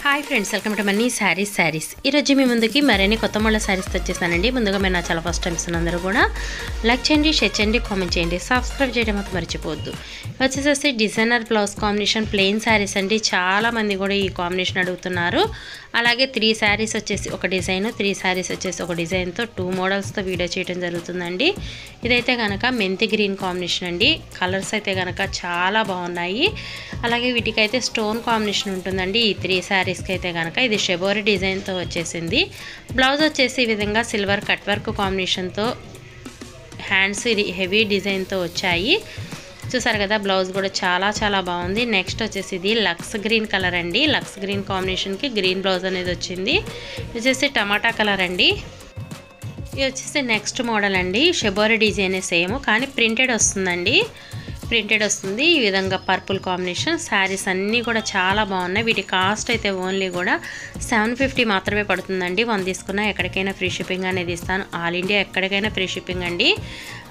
Hi friends, welcome to money saris. ఈరోజు మీ ముందుకి మరిన్ని కొత్త మోడల్ శారీస్ వచ్చేసానండి. ముందుగా మీరు నా చాలా ఫస్ట్ టైమ్స్ అందరూ కూడా లైక్ చేయండి, షేర్ చేయండి, కామెంట్ చేయండి, సబ్స్క్రైబ్ చేయడం మాత్రం మర్చిపోవద్దు. వచ్చేసేసి designer blouse combination plain saris అండి. చాలామంది కూడా ఈ కాంబినేషన్ అడుగుతున్నారు. అలాగే 3 శారీస్ వచ్చేసి ఒక డిజైన్, 3 శారీస్ వచ్చేసి ఒక డిజైన్తో 2 మోడల్స్తో వీడియో చేయడం జరుగుతుందండి. ఇదైతే కనుక మెంతి గ్రీన్ కాంబినేషన్ అండి. కలర్స్ అయితే కనుక చాలా బాగున్నాయి. అలాగే వీటికైతే స్టోన్ కాంబినేషన్ ఉంటుందండి. ఈ 3 శారీస్కి అయితే కనుక ఇది షెబోరి డిజైన్తో వచ్చేసింది. బ్లౌజ్ వచ్చేసి ఈ విధంగా సిల్వర్ కట్ వర్క్ కాంబినేషన్తో హ్యాండ్స్ హెవీ డిజైన్తో వచ్చాయి. చూసారు కదా, బ్లౌజ్ కూడా చాలా బాగుంది. నెక్స్ట్ వచ్చేసి ఇది లక్స్ గ్రీన్ కలర్ అండి. లక్స్ గ్రీన్ కాంబినేషన్కి గ్రీన్ బ్లౌజ్ అనేది వచ్చింది. ఇది వచ్చేసి టమాటా కలర్ అండి. ఇది వచ్చేసి నెక్స్ట్ మోడల్ అండి. షెబోరి డిజైన్ సేమ్ కానీ ప్రింటెడ్ వస్తుందండి. ప్రింటెడ్ వస్తుంది. ఈ విధంగా పర్పుల్ కాంబినేషన్. శారీస్ అన్నీ కూడా చాలా బాగున్నాయి. వీటి కాస్ట్ అయితే ఓన్లీ కూడా 750 మాత్రమే పడుతుందండి. 1 తీసుకున్నా ఎక్కడికైనా ఫ్రీ షిప్పింగ్ అనేది ఇస్తాను. ఆల్ ఇండియా ఎక్కడికైనా ఫ్రీ షిప్పింగ్ అండి.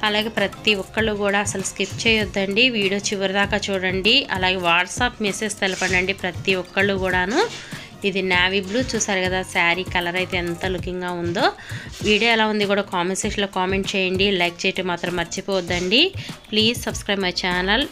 అలాగే ప్రతి ఒక్కళ్ళు కూడా అసలు స్కిప్ చేయొద్దండి, వీడియో చివరి దాకా చూడండి. అలాగే వాట్సాప్ మెసేజ్ తెలపండి ప్రతి ఒక్కళ్ళు కూడాను. ఇది నావీ బ్లూ. చూసారు కదా శారీ కలర్ అయితే ఎంత లుకింగ్గా ఉందో. వీడియో ఎలా ఉంది కూడా కామెంట్ సెక్షన్లో కామెంట్ చేయండి. లైక్ చేయటం మాత్రం మర్చిపోవద్దండి. Please subscribe my channel.